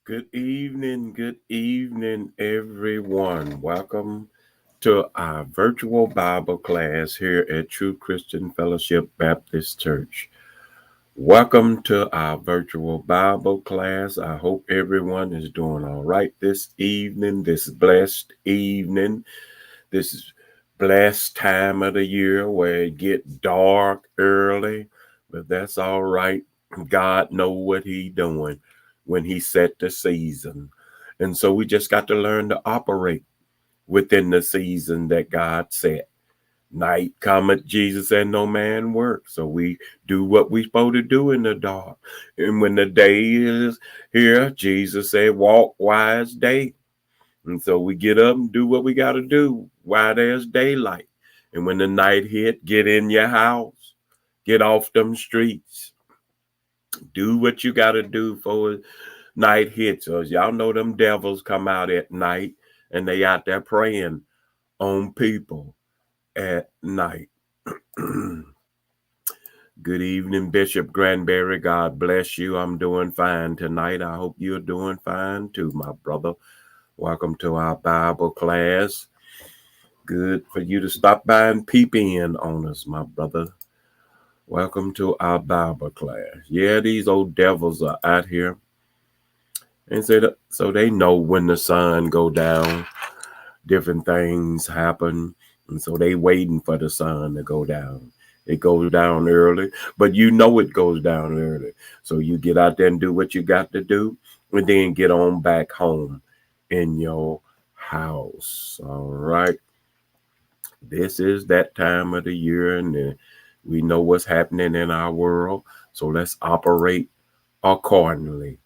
Good evening, everyone. Welcome to our virtual Bible class here at True Christian Fellowship Baptist Church. Welcome to our virtual Bible class. I hope everyone is doing all right this evening, this blessed evening, this blessed time of the year where it get dark early, but that's all right. God know what he doing when he set the season. And so we just got to learn to operate within the season that God set. Night cometh, Jesus and no man work. So we do what we supposed to do in the dark. And when the day is here, Jesus said, walk wise day. And so we get up and do what we got to do while there's daylight. And when the night hit, get in your house, get off them streets, do what you got to do for night hits. So y'all know them devils come out at night and they out there preying on people at night. Good evening, Bishop Granberry. God bless you. I'm doing fine tonight. I hope you're doing fine too, my brother. Welcome to our Bible class. Good for you to stop by and peep in on us, my brother. Welcome to our Bible class. Yeah, these old devils are out here. And so they know when the sun go down, different things happen. And so they waiting for the sun to go down. It goes down early, but you know it goes down early. So you get out there and do what you got to do, and then get on back home in your house. All right. This is that time of the year, and we know what's happening in our world. So let's operate accordingly.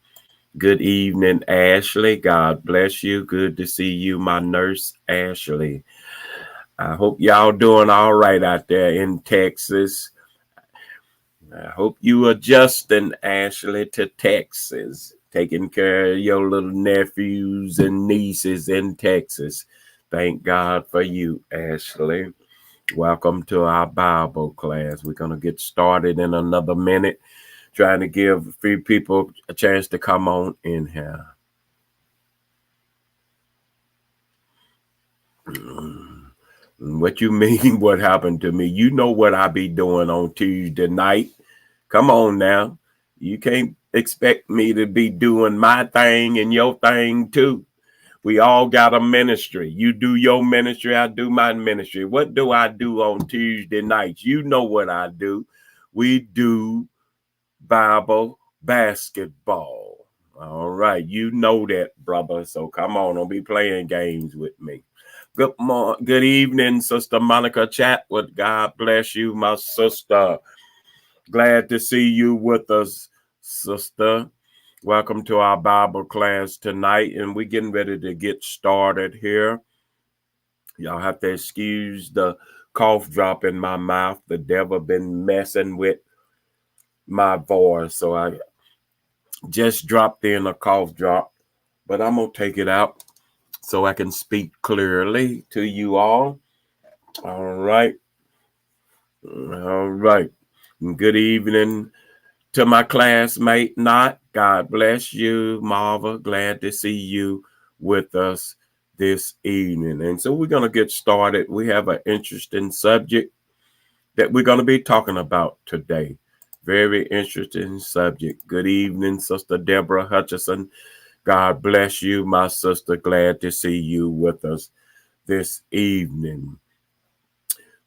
Good evening, Ashley. God bless you. Good to see you, my nurse, Ashley. I hope y'all doing all right out there in Texas. I hope you adjusting, Ashley, to Texas, taking care of your little nephews and nieces in Texas. Thank God for you, Ashley. Welcome to our Bible class. We're going to get started in another minute, trying to give a few people a chance to come on in here. What you mean, what happened to me? You know what I be doing on Tuesday night. Come on now. You can't expect me to be doing my thing and your thing too. We all got a ministry. You do your ministry, I do my ministry. What do I do on Tuesday nights? You know what I do. We do Bible basketball. All right. You know that, brother. So come on, don't be playing games with me. Good evening, Sister Monica Chatwood. God bless you, my sister. Glad to see you with us, sister. Welcome to our Bible class tonight, and we're getting ready to get started here. Y'all have to excuse the cough drop in my mouth. The devil been messing with my voice, so I just dropped in a cough drop, but I'm gonna take it out so I can speak clearly to you all. All right. All right. Good evening to my classmate, Not. God bless you, Marva. Glad to see you with us this evening. And so we're going to get started. We have an interesting subject that we're going to be talking about today. Very interesting subject. Good evening, Sister Deborah Hutchison. God bless you, my sister. Glad to see you with us this evening.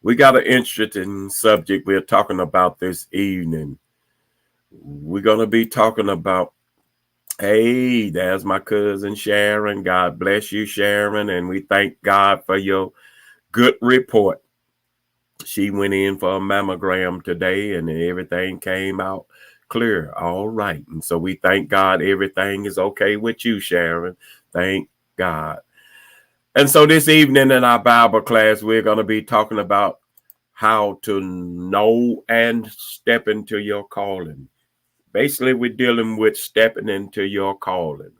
We got an interesting subject we're talking about this evening. We're going to be talking about, hey, there's my cousin Sharon. God bless you, Sharon. And we thank God for your good report. She went in for a mammogram today and everything came out clear. All right. And so we thank God everything is okay with you, Sharon. Thank God. And so this evening in our Bible class, we're going to be talking about how to know and step into your calling. Basically, we're dealing with stepping into your calling.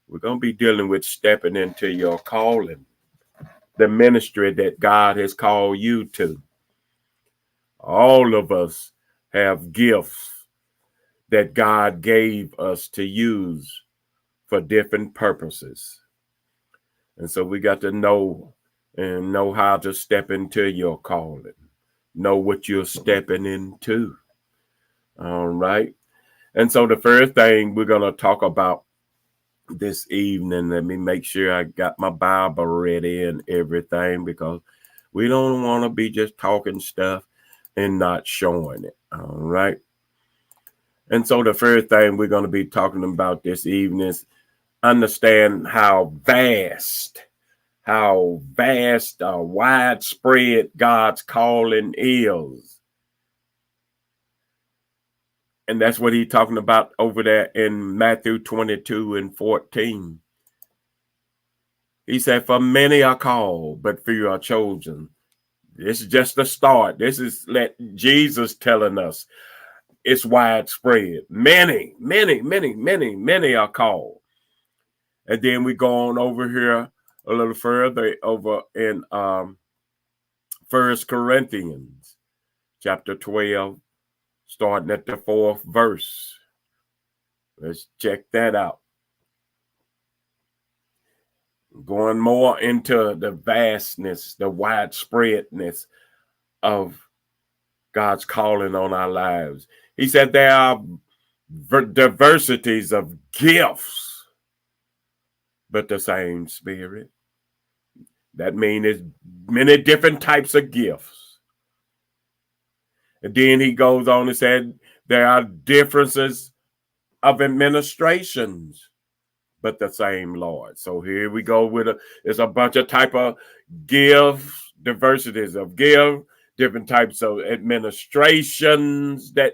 We're going to be dealing with stepping into your calling, the ministry that God has called you to. All of us have gifts that God gave us to use for different purposes. And so we got to know and know how to step into your calling. Know what you're stepping into. All right. And so the first thing we're going to talk about this evening, let me make sure I got my Bible ready and everything, because we don't want to be just talking stuff and not showing it. All right. And so the first thing we're going to be talking about this evening is understand how vast, widespread God's calling is. And that's what he's talking about over there in Matthew 22 and 14. He said, for many are called, but few are chosen. This is just the start. This is Jesus telling us it's widespread. Many are called. And then we go on over here a little further over in 1 Corinthians chapter 12, starting at the 4th verse. Let's check that out. Going more into the vastness, the widespreadness of God's calling on our lives. He said there are diversities of gifts, but the same Spirit. That means there's many different types of gifts. And then he goes on and said there are differences of administrations, but the same Lord. So here we go with there's a bunch of type of gifts, diversities of gift, different types of administrations that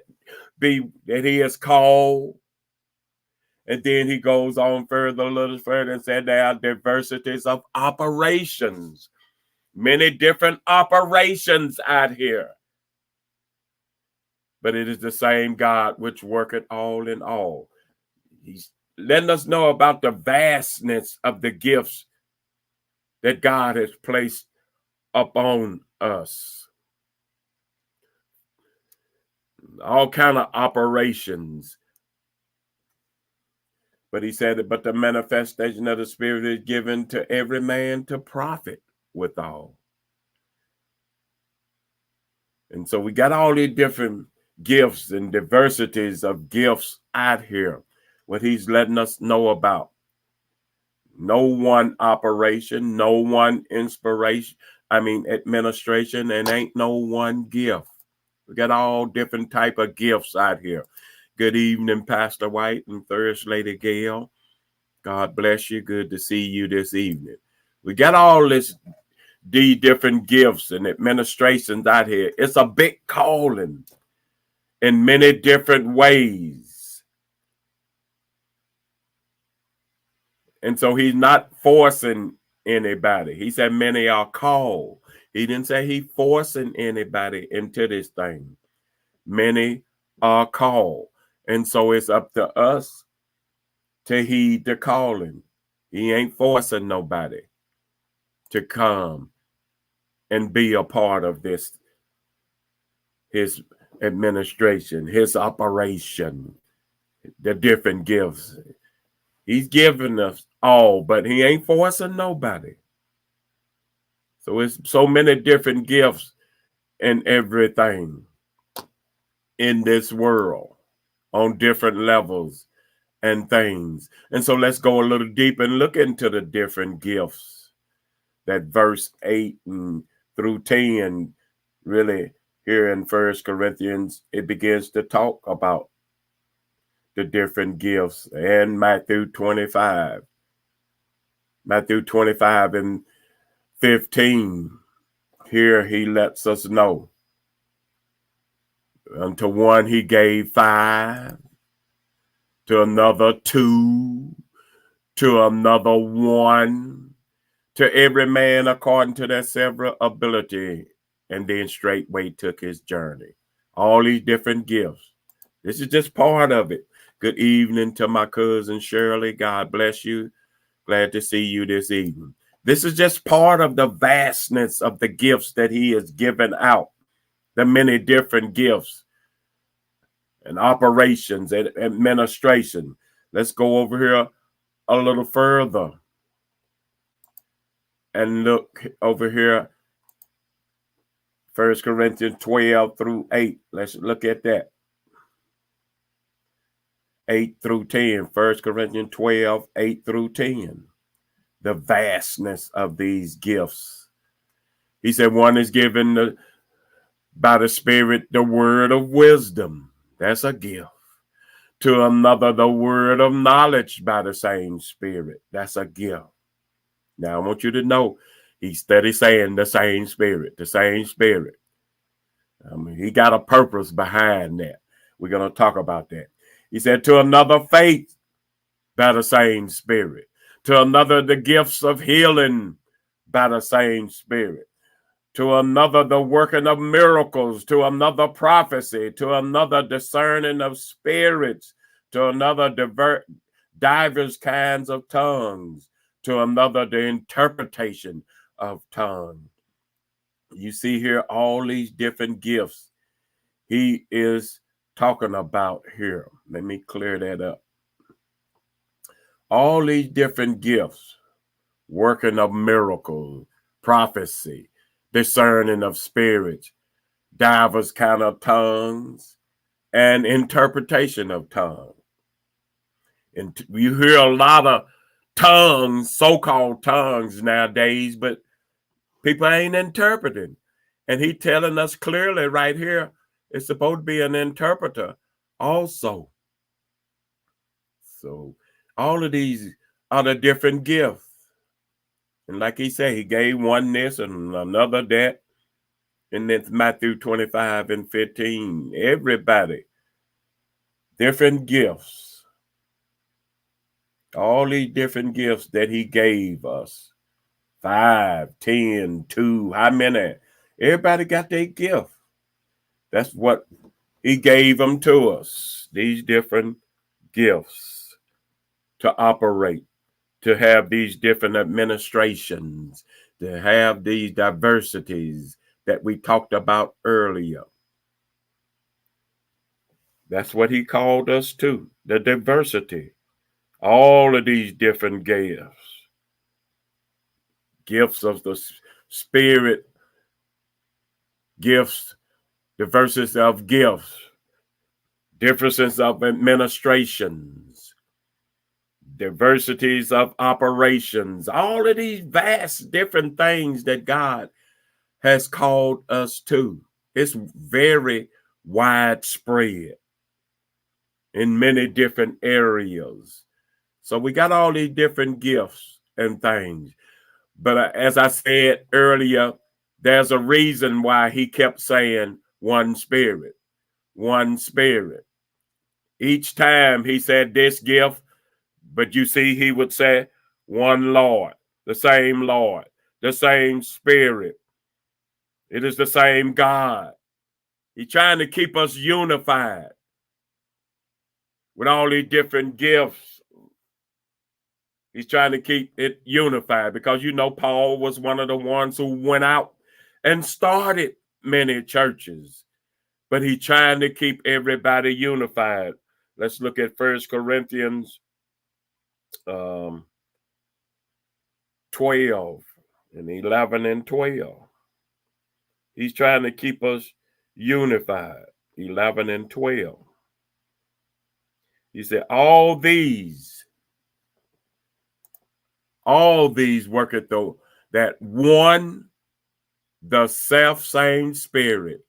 he has called. And then he goes on further, a little further, and said there are diversities of operations. Many different operations out here. But it is the same God which worketh all in all. He's letting us know about the vastness of the gifts that God has placed upon us. All kind of operations. But he said, but the manifestation of the Spirit is given to every man to profit withal. And so we got all these different gifts and diversities of gifts out here. What he's letting us know about. No one operation, no one administration, and ain't no one gift. We got all different type of gifts out here. Good evening, Pastor White and First Lady Gail. God bless you. Good to see you this evening. We got all these different gifts and administrations out here. It's a big calling in many different ways. And so he's not forcing anybody. He said many are called. He didn't say he forcing anybody into this thing. Many are called. And so it's up to us to heed the calling. He ain't forcing nobody to come and be a part of this, his administration, his operation, the different gifts. He's giving us all, but he ain't forcing nobody. So it's so many different gifts and everything in this world on different levels and things. And so let's go a little deeper and look into the different gifts that verse 8 through 10 really here in 1 Corinthians, it begins to talk about the different gifts. And Matthew 25 and 15, here he lets us know. Unto one he gave 5, to another 2, to another 1, to every man according to their several ability, and then straightway took his journey. All these different gifts. This is just part of it. Good evening to my cousin Shirley. God bless you. Glad to see you this evening. This is just part of the vastness of the gifts that he has given out. The many different gifts and operations and administration. Let's go over here a little further and look over here, 1 Corinthians 12 through 8. Let's look at that. 8 through 10. 1 Corinthians 12, 8 through 10. The vastness of these gifts. He said one is given by the Spirit the word of wisdom. That's a gift. To another, the word of knowledge by the same Spirit. That's a gift. Now, I want you to know, he's steady saying the same Spirit, the same Spirit. He got a purpose behind that. We're going to talk about that. He said, to another, faith by the same Spirit. To another, the gifts of healing by the same Spirit. To another, the working of miracles. To another, prophecy. To another, discerning of spirits. To another, divers kinds of tongues. To another, the interpretation of tongues. You see here all these different gifts he is talking about here. Let me clear that up. All these different gifts, working of miracles, prophecy, discerning of spirits, divers kind of tongues, and interpretation of tongues. And you hear a lot of tongues, so-called tongues nowadays, but people ain't interpreting. And he telling us clearly right here, it's supposed to be an interpreter also. So all of these are the different gifts. And like he said, he gave one this and another that. And it's Matthew 25 and 15. Everybody, different gifts. All these different gifts that he gave us. 5, 10, 2, how many? Everybody got their gift. That's what he gave them to us. These different gifts to operate, to have these different administrations, to have these diversities that we talked about earlier. That's what he called us to, the diversity. All of these different gifts. Gifts of the Spirit, gifts, diversity of gifts, differences of administrations, diversities of operations, all of these vast different things that God has called us to. It's very widespread in many different areas. So we got all these different gifts and things. But as I said earlier, there's a reason why he kept saying one Spirit, one Spirit. Each time he said this gift, but you see, he would say one Lord, the same Spirit. It is the same God. He's trying to keep us unified with all these different gifts. He's trying to keep it unified because, you know, Paul was one of the ones who went out and started many churches, but he's trying to keep everybody unified. Let's look at 1 Corinthians 12 and 11 and 12. He's trying to keep us unified. 11 and 12. He said, all these worketh though that one, the self same Spirit,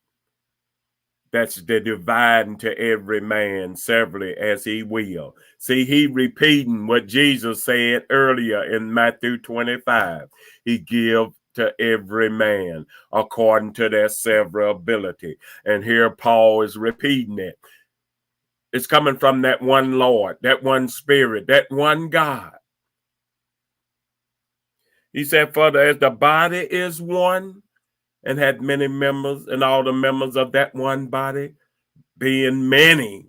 that's the dividing to every man severally as he will. See, he repeating what Jesus said earlier in Matthew 25. He give to every man according to their several ability. And here Paul is repeating it. It's coming from that one Lord, that one Spirit, that one God. He said, for as the body is one and had many members, and all the members of that one body, being many,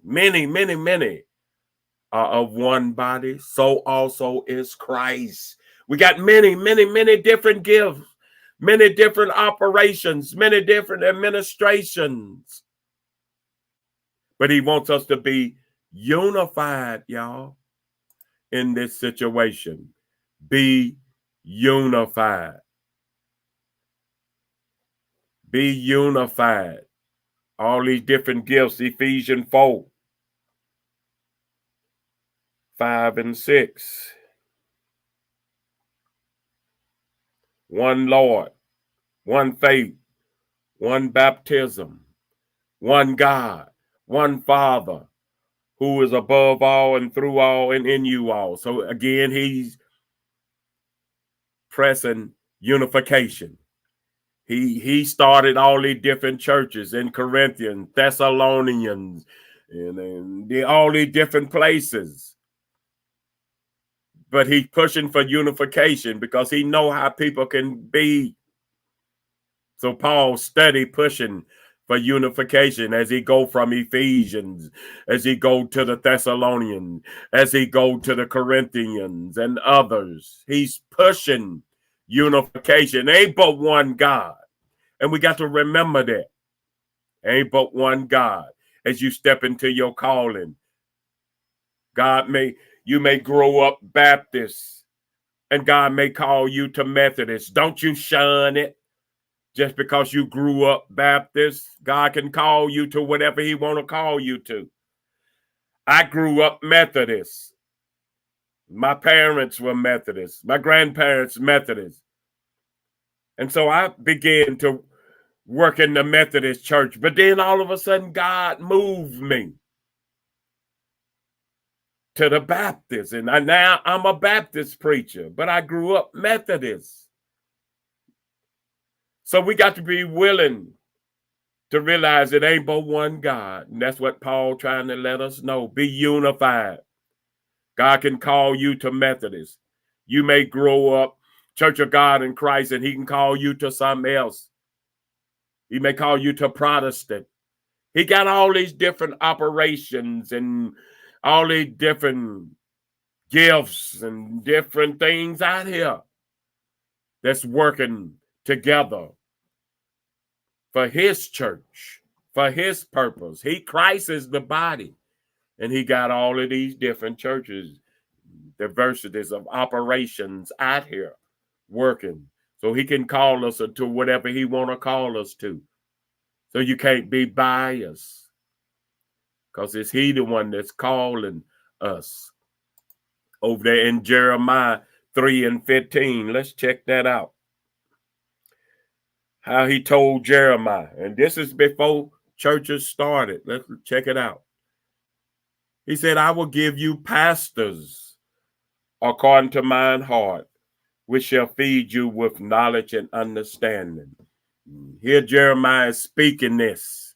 are of one body, so also is Christ. We got many different gifts, many different operations, many different administrations. But he wants us to be unified, y'all. in this situation. Be unified. Be unified. All these different gifts, Ephesians 4, 5 and 6. One Lord, one faith, one baptism, one God, one Father, who is above all and through all and in you all. So again, he's pressing unification. He started all these different churches in Corinthians, Thessalonians, and all these different places. But he's pushing for unification because he know how people can be. So Paul steady pushing for unification as he go from Ephesians, as he go to the Thessalonians, as he go to the Corinthians and others. He's pushing unification. Ain't but one God. And we got to remember that. Ain't but one God as you step into your calling. You may grow up Baptist and God may call you to Methodist. Don't you shun it. Just because you grew up Baptist, God can call you to whatever he want to call you to. I grew up Methodist. My parents were Methodists. My grandparents Methodists. And so I began to work in the Methodist church. But then all of a sudden, God moved me to the Baptist. And now I'm a Baptist preacher, but I grew up Methodist. So we got to be willing to realize it ain't but one God. And that's what Paul trying to let us know. Be unified. God can call you to Methodist. You may grow up Church of God in Christ and he can call you to something else. He may call you to Protestant. He got all these different operations and all these different gifts and different things out here that's working together for his church, for his purpose. Christ is the body. And he got all of these different churches, diversities of operations out here working. So he can call us to whatever he want to call us to. So you can't be biased. Because it's he the one that's calling us. Over there in Jeremiah 3 and 15. Let's check that out. How he told Jeremiah. And this is before churches started. Let's check it out. He said, I will give you pastors according to mine heart, which shall feed you with knowledge and understanding. Here Jeremiah is speaking this.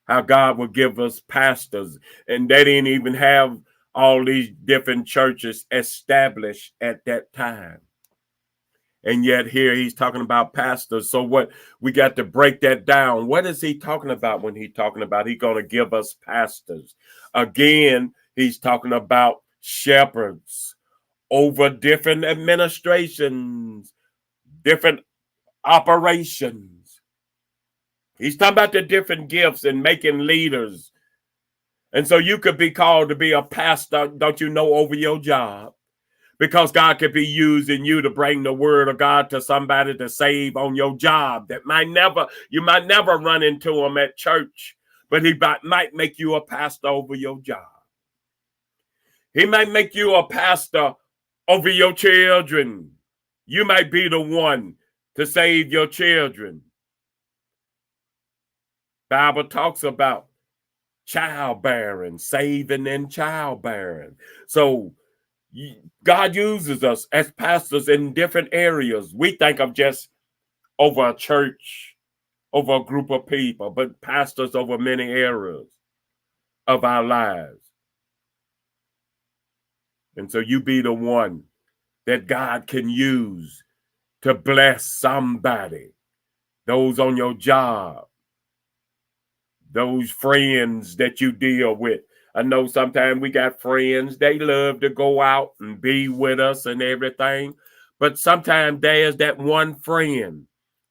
How God will give us pastors. And they didn't even have all these different churches established at that time. And yet here he's talking about pastors. So what we got to break that down. What is he talking about when he's talking about he's going to give us pastors? Again, he's talking about shepherds over different administrations, different operations. He's talking about the different gifts and making leaders. And so you could be called to be a pastor, don't you know, over your job. Because God could be using you to bring the word of God to somebody to save on your job. You might never run into him at church, but he might make you a pastor over your job. He might make you a pastor over your children. You might be the one to save your children. Bible talks about childbearing, saving in childbearing. So God uses us as pastors in different areas. We think of just over a church, over a group of people, but pastors over many areas of our lives. And so you be the one that God can use to bless somebody, those on your job, those friends that you deal with. I know sometimes we got friends, they love to go out and be with us and everything. But sometimes there's that one friend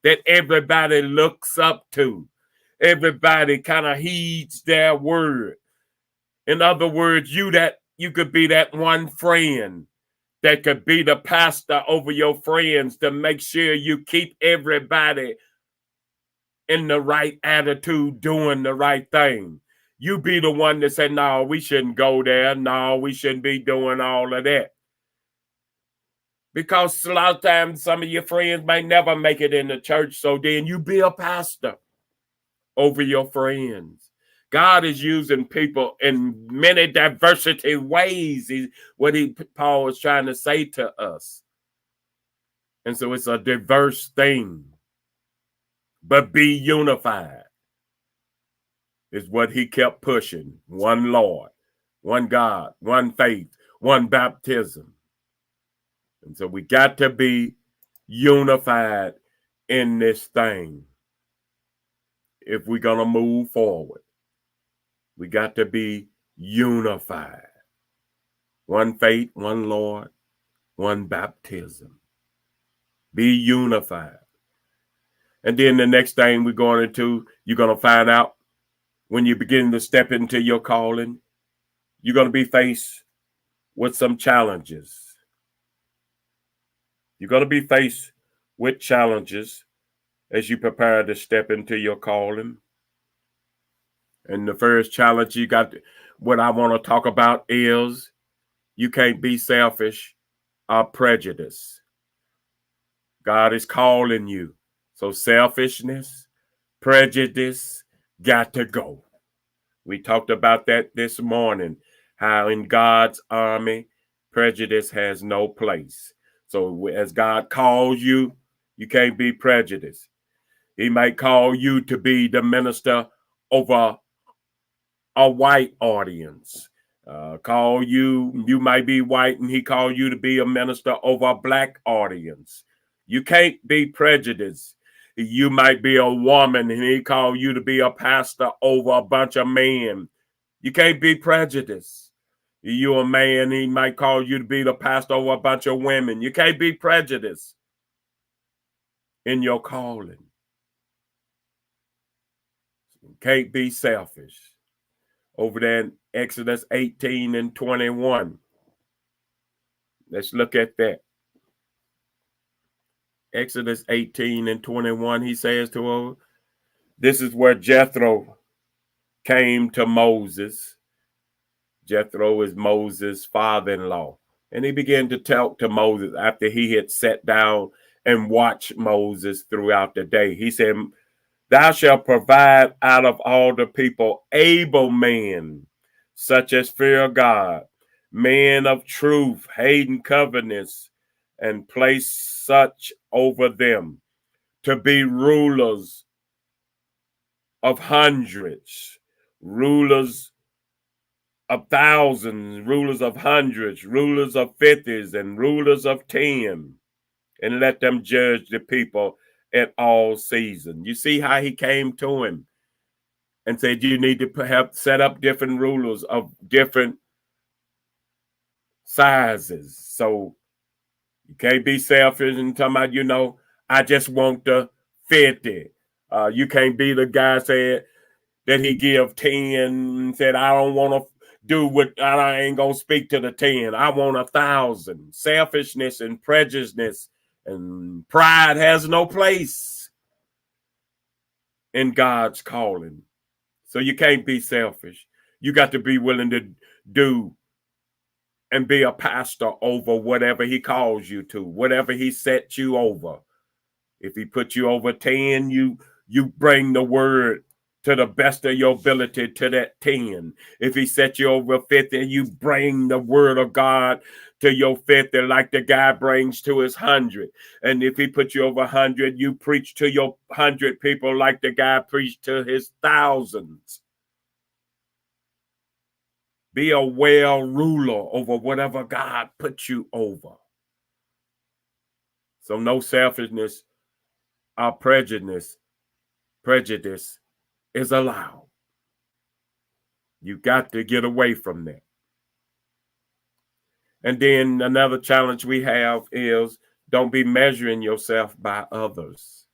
that everybody looks up to. Everybody kind of heeds their word. In other words, you that you could be that one friend that could be the pastor over your friends to make sure you keep everybody in the right attitude, doing the right thing. You be the one that said, no, we shouldn't go there. No, we shouldn't be doing all of that. Because a lot of times some of your friends may never make it in the church. So then you be a pastor over your friends. God is using people in many diversity ways, Paul is trying to say to us. And so it's a diverse thing. But be unified is what he kept pushing. One Lord, one God, one faith, one baptism. And so we got to be unified in this thing. If we're going to move forward, we got to be unified. One faith, one Lord, one baptism. Be unified. And then the next thing we're going into, you're going to find out when you begin to step into your calling, you're going to be faced with some challenges. You're going to be faced with challenges as you prepare to step into your calling. And the first challenge you got, what I want to talk about is you can't be selfish or prejudiced. God is calling you. So selfishness, prejudice got to go. We talked about that this morning, how in God's army, prejudice has no place. So as God calls you, you can't be prejudiced. He might call you to be the minister over a white audience. You might be white and he called you to be a minister over a black audience. You can't be prejudiced. You might be a woman and he called you to be a pastor over a bunch of men. You can't be prejudiced. You're a man, he might call you to be the pastor over a bunch of women. You can't be prejudiced in your calling. You can't be selfish. Over there in Exodus 18 and 21. Let's look at that. Exodus 18 and 21, he says to her, this is where Jethro came to Moses. Jethro is Moses' father-in-law. And he began to talk to Moses after he had sat down and watched Moses throughout the day. He said, thou shalt provide out of all the people able men, such as fear God, men of truth, hating covetousness, and place such over them to be rulers of hundreds, rulers of thousands, rulers of hundreds, rulers of fifties, and rulers of 10, and let them judge the people at all seasons. You see how he came to him and said you need to have set up different rulers of different sizes. So you can't be selfish and talking about, I just want the 50. You can't be the guy said that he give 10 and said, I don't want to do what I ain't going to speak to the 10. I want 1,000. Selfishness and prejudice and pride has no place in God's calling. So you can't be selfish. You got to be willing to do and be a pastor over whatever he calls you to, whatever he sets you over. If he put you over 10, you bring the word to the best of your ability to that 10. If he set you over 50, you bring the word of God to your 50 like the guy brings to his 100. And if he put you over 100, you preach to your 100 people like the guy preached to his thousands. Be a well ruler over whatever God puts you over. So no selfishness or prejudice is allowed. You got to get away from that. And then another challenge we have is don't be measuring yourself by others.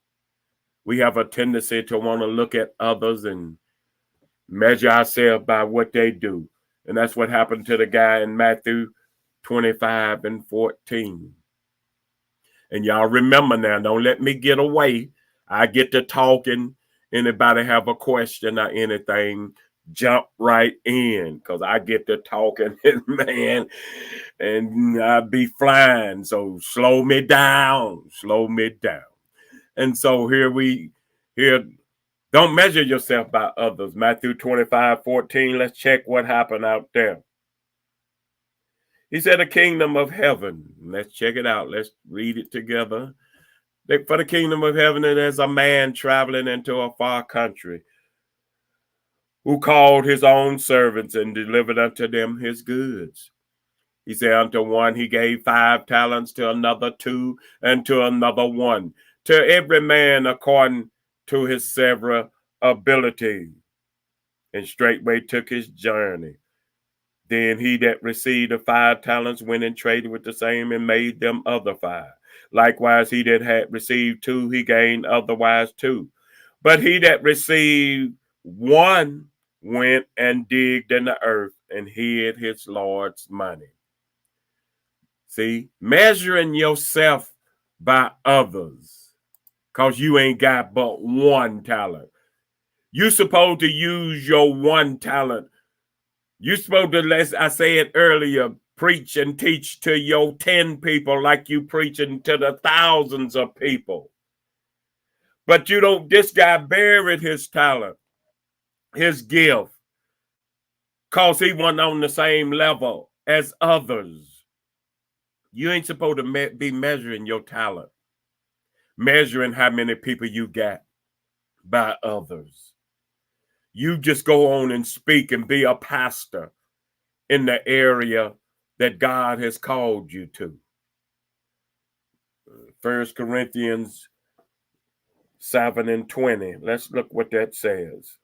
We have a tendency to want to look at others and measure ourselves by what they do. And that's what happened to the guy in Matthew 25 and 14. And y'all remember now, don't let me get away. I get to talking. Anybody have a question or anything, jump right in, because I get to talking, man, and I be flying. So slow me down. And so here, don't measure yourself by others. Matthew 25:14. Let's check what happened out there. He said, the kingdom of heaven. Let's check it out. Let's read it together. For the kingdom of heaven, it is a man traveling into a far country, who called his own servants and delivered unto them his goods. He said, unto one he gave 5 talents, to another 2, and to another 1, to every man according to his several ability. And straightway took his journey. Then he that received the 5 talents went and traded with the same and made them other 5. Likewise, he that had received 2, he gained otherwise 2. But he that received 1 went and digged in the earth and hid his Lord's money. See, measuring yourself by others, because you ain't got but 1 talent. You supposed to use your 1 talent. You supposed to, as I said earlier, preach and teach to your 10 people like you preaching to the thousands of people. But you don't, this guy buried his talent, his gift, because he wasn't on the same level as others. You ain't supposed to be measuring your talent, measuring how many people you got by others. You just go on and speak and be a pastor in the area that God has called you to. 1 Corinthians 7 and 20. Let's look what that says.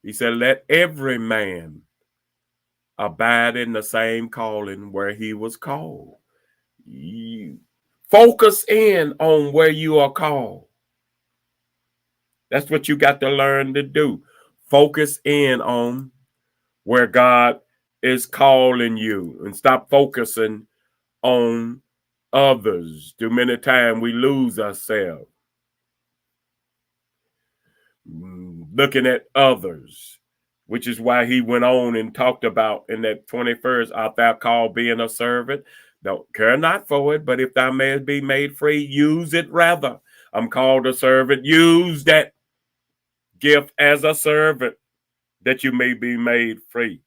He said, let every man abide in the same calling where he was called. You focus in on where you are called. That's what you got to learn to do. Focus in on where God is calling you and stop focusing on others. Too many times we lose ourselves looking at others, which is why he went on and talked about in that 21st, art thou called being a servant? Don't care not for it, but if thou mayest be made free, use it rather. I'm called a servant. Use that gift as a servant, that you may be made free.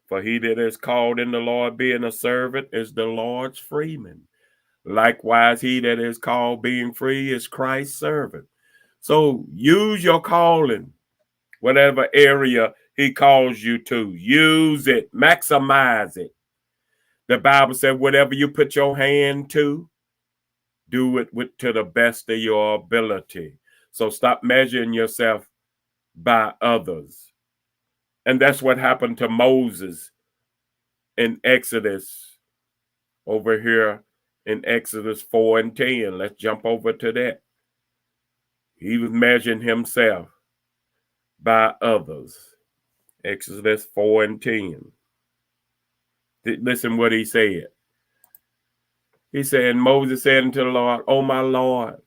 For he that is called in the Lord being a servant is the Lord's freeman. Likewise, he that is called being free is Christ's servant. So use your calling, whatever area he calls you to. Use it, maximize it. The Bible said, whatever you put your hand to, do it to the best of your ability. So stop measuring yourself by others. And that's what happened to Moses in Exodus, over here in Exodus 4 and 10. Let's jump over to that. He was measuring himself by others. Exodus 4 and 10. Listen what he said. He said, Moses said unto the Lord, oh my Lord,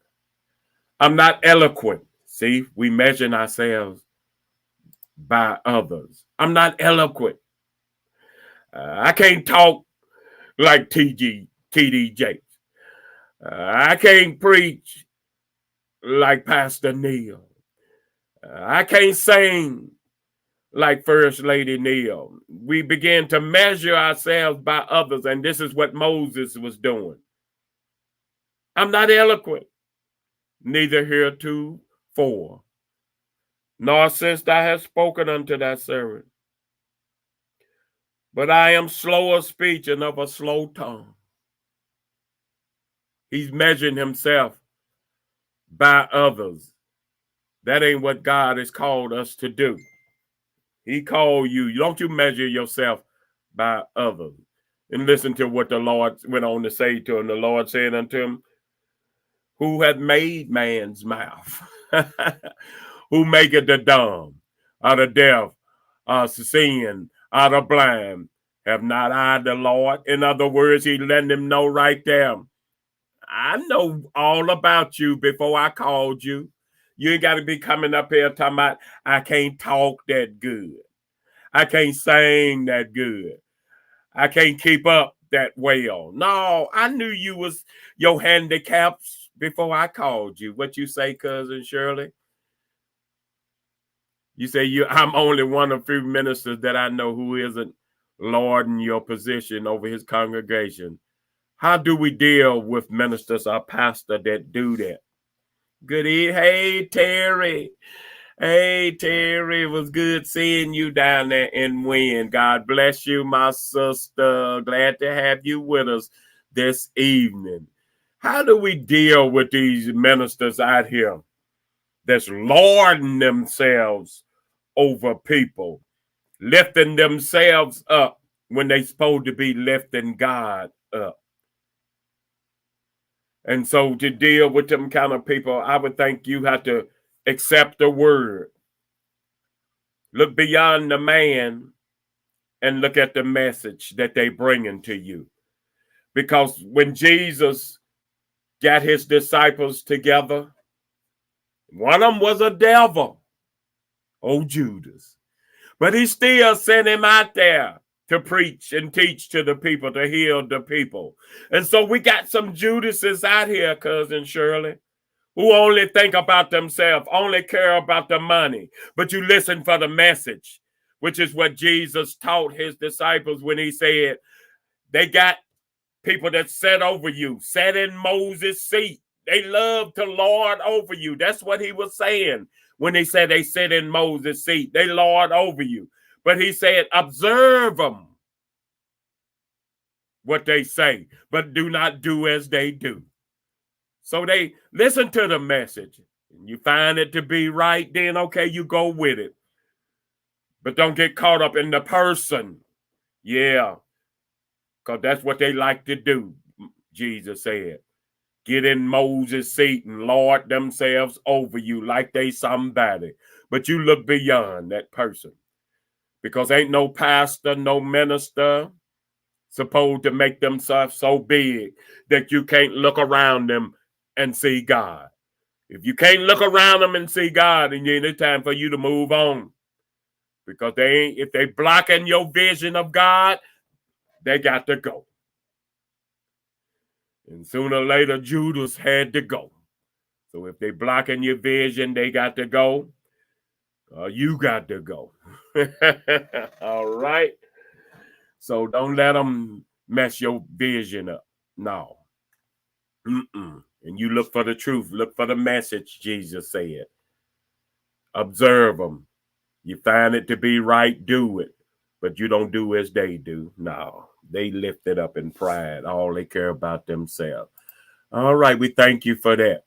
I'm not eloquent. See, we measure ourselves by others. I'm not eloquent. I can't talk like TD Jakes. I can't preach like Pastor Neil. I can't sing like First Lady Neil. We begin to measure ourselves by others, and this is what Moses was doing. I'm not eloquent, neither heretofore, nor since thou hast spoken unto thy servant. But I am slow of speech and of a slow tongue. He's measuring himself by others. That ain't what God has called us to do. He called you. Don't you measure yourself by others. And listen to what the Lord went on to say to him. The Lord said unto him, who hath made man's mouth? Who maketh the dumb, or the deaf, seeing, or the blind? Have not I the Lord? In other words, he letting them know right there. I know all about you before I called you. You ain't got to be coming up here talking about I can't talk that good. I can't sing that good. I can't keep up that well. No, I knew you was your handicaps before I called you. What you say, cousin Shirley? You say I'm only one of few ministers that I know who isn't lording your position over his congregation. How do we deal with ministers or pastor that do that? Good evening. Hey, Terry. Hey, Terry. It was good seeing you down there in Wynn. God bless you, my sister. Glad to have you with us this evening. How do we deal with these ministers out here that's lording themselves over people, lifting themselves up when they're supposed to be lifting God up? And so to deal with them kind of people, I would think you have to accept the word. Look beyond the man and look at the message that they bringing to you. Because when Jesus got his disciples together, one of them was a devil, old Judas. But he still sent him out there to preach and teach to the people, to heal the people. And so we got some Judases out here, cousin Shirley, who only think about themselves, only care about the money. But you listen for the message, which is what Jesus taught his disciples when he said, they got people that sat over you, sat in Moses' seat. They love to lord over you. That's what he was saying when he said they sit in Moses' seat. They lord over you. But he said, observe them, what they say, but do not do as they do. So they listen to the message. And you find it to be right, then okay, you go with it. But don't get caught up in the person. Yeah, because that's what they like to do, Jesus said. Get in Moses' seat and lord themselves over you like they somebody. But you look beyond that person. Because ain't no pastor, no minister supposed to make themselves so big that you can't look around them and see God. If you can't look around them and see God, then it's time for you to move on. Because if they blocking your vision of God, they got to go. And sooner or later, Judas had to go. So if they blocking your vision, they got to go. You got to go. All right. So don't let them mess your vision up. No. And you look for the truth. Look for the message, Jesus said. Observe them. You find it to be right, do it. But you don't do as they do. No. They lift it up in pride. All they care about themselves. All right. We thank you for that.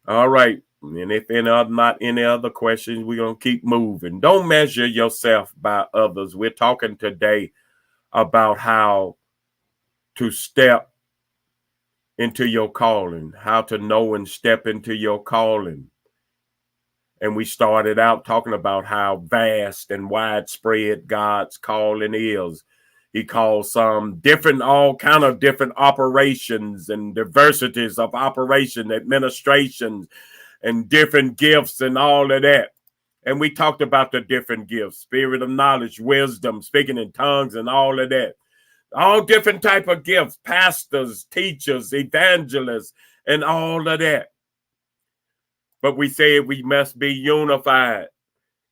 All right. And if not any other questions, we're going to keep moving. Don't measure yourself by others. We're talking today about how to step into your calling, how to know and step into your calling. And we started out talking about how vast and widespread God's calling is. He calls some different, all kind of different operations and diversities of operation, administrations, and different gifts and all of that. And we talked about the different gifts, spirit of knowledge, wisdom, speaking in tongues, and all of that. All different type of gifts, pastors, teachers, evangelists, and all of that. But we said we must be unified.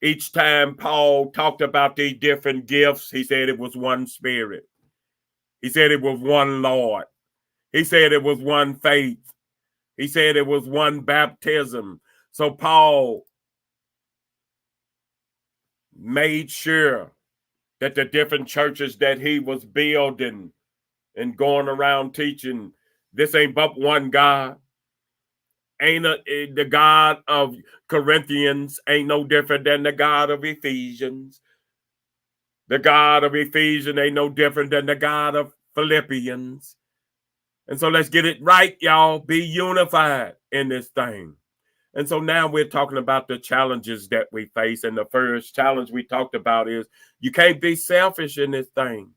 Each time Paul talked about these different gifts, he said it was one spirit. He said it was one Lord. He said it was one faith. He said it was one baptism. So Paul made sure that the different churches that he was building and going around teaching, this ain't but one God. The God of Corinthians ain't no different than the God of Ephesians. The God of Ephesians ain't no different than the God of Philippians. And so let's get it right, y'all. Be unified in this thing. And so now we're talking about the challenges that we face. And the first challenge we talked about is you can't be selfish in this thing.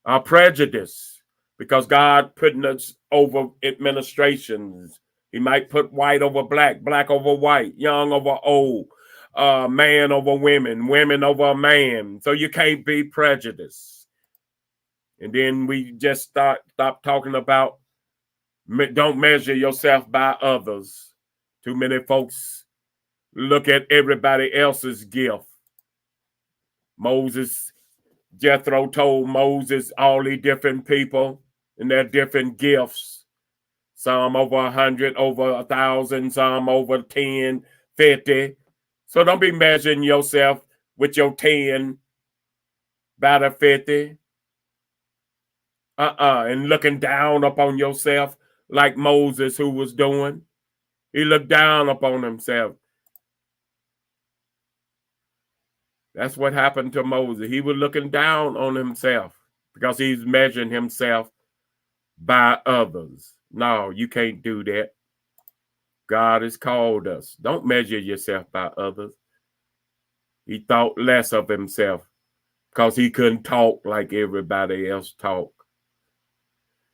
Our prejudice, because God putting us over administrations. He might put white over black, black over white, young over old, man over women, women over man. So you can't be prejudiced. And then we just stop talking about don't measure yourself by others. Too many folks look at everybody else's gift. Jethro told Moses all these different people and their different gifts. Some over 100, over 1,000, some over 10, 50. So don't be measuring yourself with your 10 by the 50. And looking down upon yourself like Moses, who was doing. He looked down upon himself. That's what happened to Moses. He was looking down on himself because he's measuring himself by others. No, you can't do that. God has called us. Don't measure yourself by others. He thought less of himself because he couldn't talk like everybody else talked.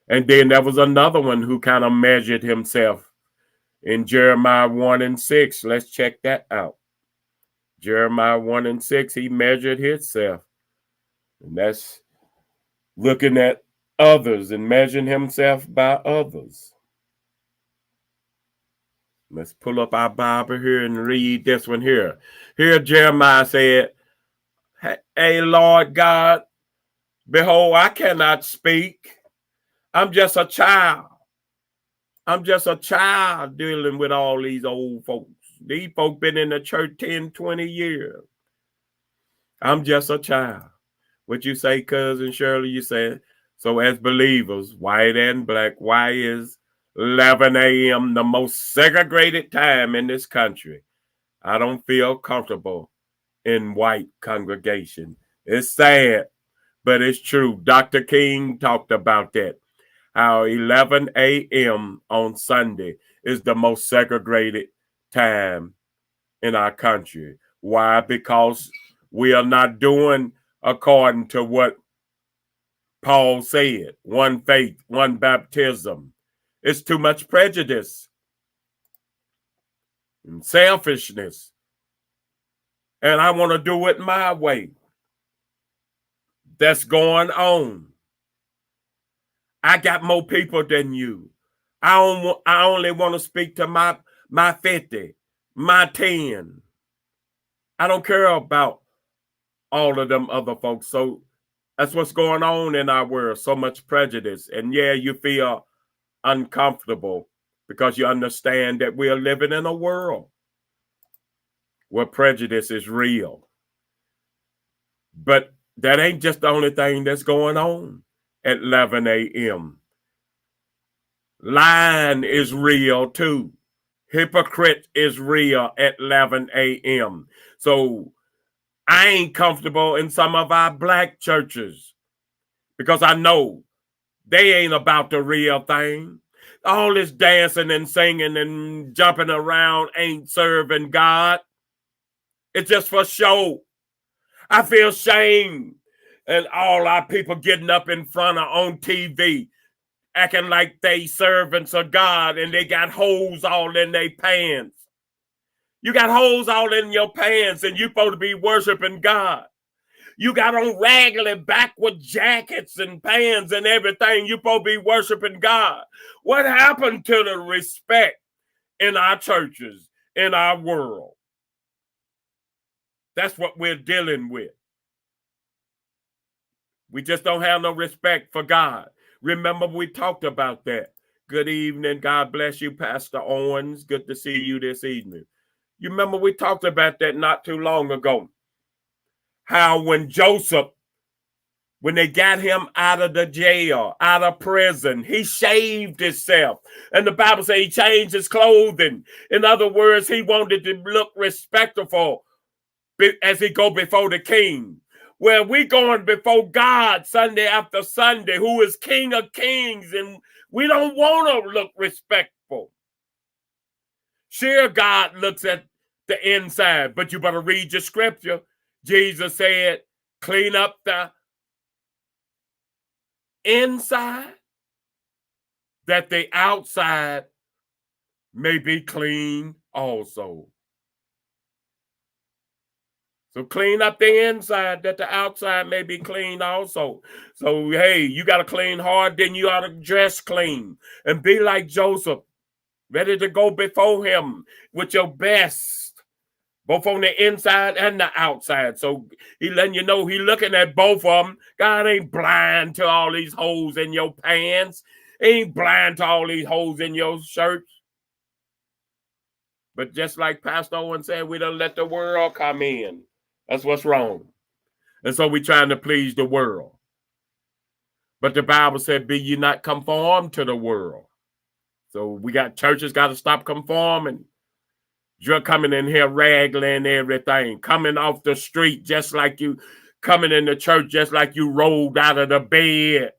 And then there was another one who kind of measured himself in Jeremiah 1:6. Let's check that out. Jeremiah 1:6, he measured himself. And that's looking at others and measuring himself by others. Let's pull up our Bible here and read this one here. Here Jeremiah said, "Hey, Lord God, behold, I cannot speak. I'm just a child. I'm just a child dealing with all these old folks. These folk been in the church 10, 20 years. I'm just a child." What you say, Cousin Shirley? You said, so as believers, white and black, why is 11 a.m. the most segregated time in this country? I don't feel comfortable in white congregation. It's sad, but it's true. Dr. King talked about that, how 11 a.m. on Sunday is the most segregated time in our country. Why? Because we are not doing according to what Paul said, one faith, one baptism. It's too much prejudice and selfishness. And I want to do it my way. That's going on. I got more people than you. I only want to speak to my 50, my 10. I don't care about all of them other folks. So that's what's going on in our world. So much prejudice. And yeah, you feel uncomfortable because you understand that we are living in a world where prejudice is real. But that ain't just the only thing that's going on at 11 a.m. Lying is real too. Hypocrite is real at 11 a.m. So I ain't comfortable in some of our black churches because I know they ain't about the real thing. All this dancing and singing and jumping around ain't serving God. It's just for show. I feel shame. And all our people getting up in front of on TV, acting like they servants of God and they got holes all in their pants. You got holes all in your pants and you supposed to be worshiping God. You got on raggedy backward jackets and pants and everything. You supposed to be worshiping God. What happened to the respect in our churches, in our world? That's what we're dealing with. We just don't have no respect for God. Remember, we talked about that. Good evening. God bless you, Pastor Owens. Good to see you this evening. You remember we talked about that not too long ago. How when Joseph, when they got him out of the jail, out of prison, he shaved himself. And the Bible says he changed his clothing. In other words, he wanted to look respectful as he go before the king. Well, we going before God Sunday after Sunday, who is King of Kings, and we don't want to look respectful. Sure, God looks at the inside, but you better read your scripture. Jesus said, clean up the inside, that the outside may be clean also. So clean up the inside that the outside may be clean also. So, hey, you got to clean hard, then you ought to dress clean and be like Joseph, ready to go before him with your best, both on the inside and the outside. So he letting you know he looking at both of them. God ain't blind to all these holes in your pants. He ain't blind to all these holes in your shirts. But just like Pastor Owen said, we don't let the world come in. That's what's wrong. And so we're trying to please the world. But the Bible said, be ye not conformed to the world. So we got churches got to stop conforming. You're coming in here raggling everything, coming off the street just like you, coming in the church just like you rolled out of the bed,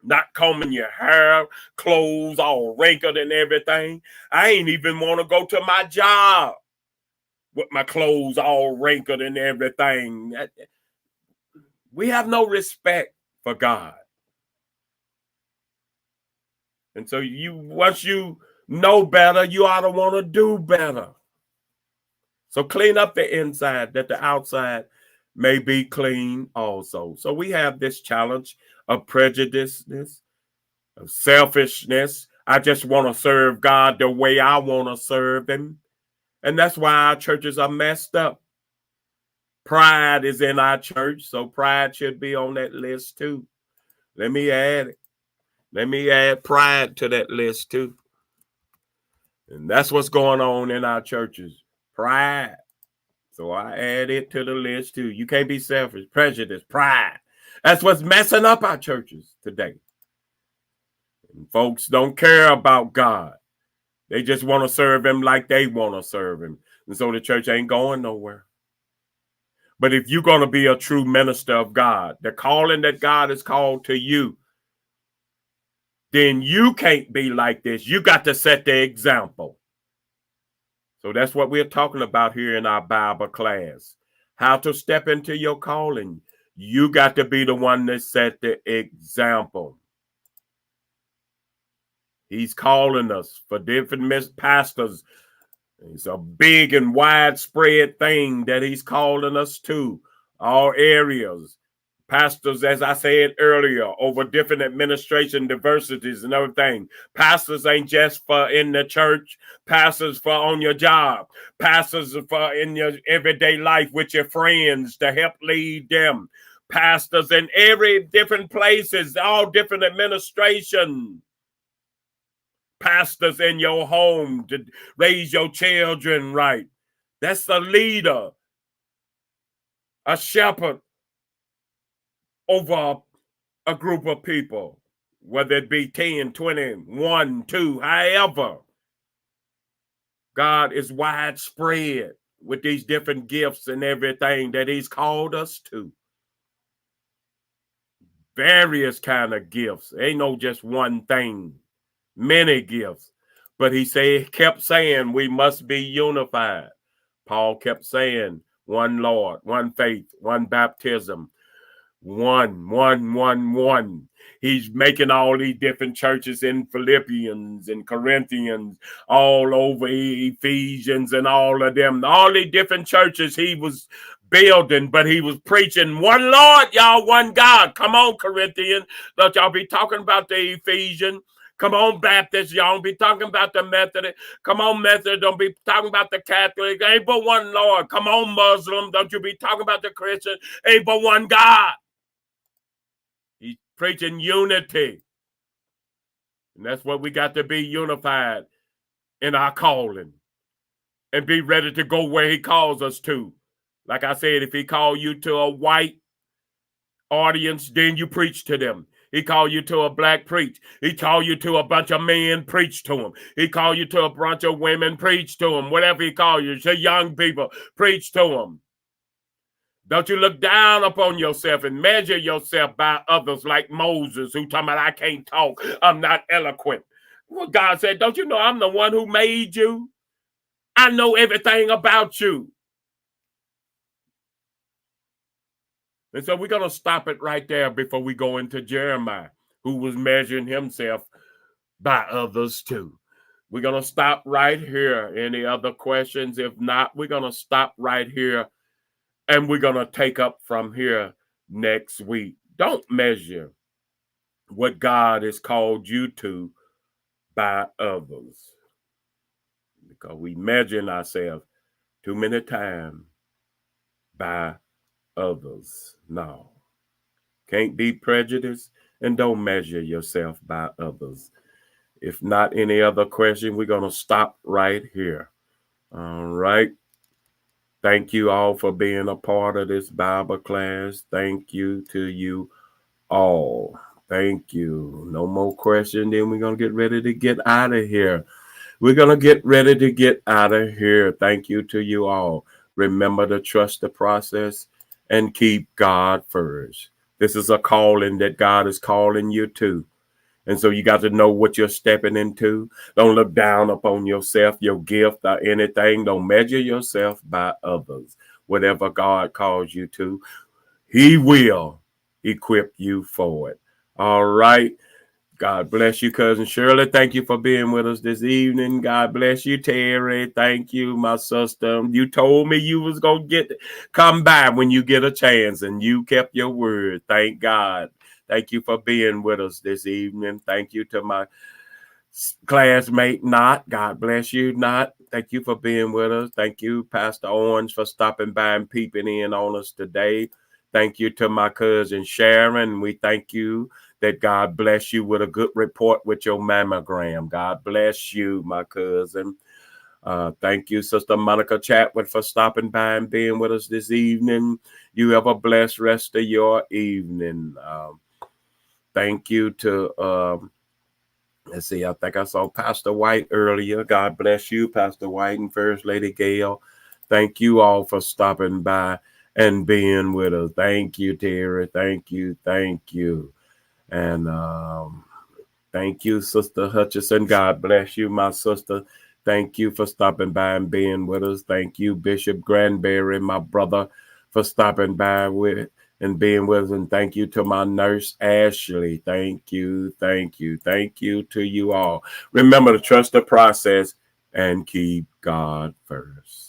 not combing your hair, clothes all wrinkled and everything. I ain't even want to go to my job with my clothes all wrinkled and everything. We have no respect for God. And so once you know better, you ought to want to do better. So clean up the inside that the outside may be clean also. So we have this challenge of prejudiceness, of selfishness. I just want to serve God the way I want to serve him. And that's why our churches are messed up. Pride is in our church, so pride should be on that list too. Let me add it. Let me add pride to that list too. And that's what's going on in our churches. Pride. So I add it to the list too. You can't be selfish, prejudice, pride. That's what's messing up our churches today. And folks don't care about God. They just want to serve him like they want to serve him. And so the church ain't going nowhere. But if you're going to be a true minister of God, the calling that God has called to you, then you can't be like this. You got to set the example. So that's what we're talking about here in our Bible class. How to step into your calling. You got to be the one that set the example. He's calling us for different pastors. It's a big and widespread thing that he's calling us to. All areas. Pastors, as I said earlier, over different administration diversities and everything. Pastors ain't just for in the church. Pastors for on your job. Pastors for in your everyday life with your friends to help lead them. Pastors in every different places, all different administrations. Pastors in your home to raise your children right. That's a leader, a shepherd over a group of people, whether it be 10, 20, 1, 2, however. God is widespread with these different gifts and everything that he's called us to. Various kind of gifts. Ain't no just one thing. Many gifts. But he kept saying we must be unified. Paul kept saying one Lord, one faith, one baptism, one. He's making all these different churches in Philippians and Corinthians, all over Ephesians and all of them. All these different churches he was building, but he was preaching one Lord, y'all, one God. Come on, Corinthians. Don't y'all be talking about the Ephesians. Come on, Baptists, y'all don't be talking about the Methodist. Come on, Methodist, don't be talking about the Catholic. Ain't but one Lord. Come on, Muslim, don't you be talking about the Christian. Ain't but one God. He's preaching unity. And that's what we got to be, unified in our calling. And be ready to go where he calls us to. Like I said, if he called you to a white audience, then you preach to them. He called you to a black preach. He called you to a bunch of men, preach to them. He called you to a bunch of women, preach to them. Whatever he called you, to young people, preach to them. Don't you look down upon yourself and measure yourself by others like Moses, who talking about, I can't talk, I'm not eloquent. Well, God said, don't you know I'm the one who made you? I know everything about you. And so we're going to stop it right there before we go into Jeremiah, who was measuring himself by others too. We're going to stop right here. Any other questions? If not, we're going to stop right here and we're going to take up from here next week. Don't measure what God has called you to by others, because we measure ourselves too many times by others. No, can't be prejudiced, and don't measure yourself by others. If not any other question, we're going to stop right here. All right. Thank you all for being a part of this Bible class. Thank you to you all. Thank you. No more questions. Then we're going to get ready to get out of here. We're going to get ready to get out of here. Thank you to you all. Remember to trust the process and keep God first. This is a calling that God is calling you to. And so you got to know what you're stepping into. Don't look down upon yourself, your gift, or anything. Don't measure yourself by others. Whatever God calls you to, He will equip you for it. All right. God bless you, Cousin Shirley. Thank you for being with us this evening. God bless you, Terry. Thank you, my sister. You told me you was going to come by when you get a chance, and you kept your word. Thank God. Thank you for being with us this evening. Thank you to my classmate, Not. God bless you, Not. Thank you for being with us. Thank you, Pastor Orange, for stopping by and peeping in on us today. Thank you to my cousin Sharon. We thank you that God bless you with a good report with your mammogram. God bless you, my cousin. Thank you, Sister Monica Chatwood, for stopping by and being with us this evening. You have a blessed rest of your evening. Thank you to, let's see, I think I saw Pastor White earlier. God bless you, Pastor White and First Lady Gail. Thank you all for stopping by and being with us. Thank you, Terry. Thank you. Thank you. And thank you, Sister Hutchison. God bless you, my sister. Thank you for stopping by and being with us. Thank you, Bishop Granberry, my brother, for stopping by with and being with us. And thank you to my nurse, Ashley. Thank you, thank you, thank you to you all. Remember to trust the process and keep God first.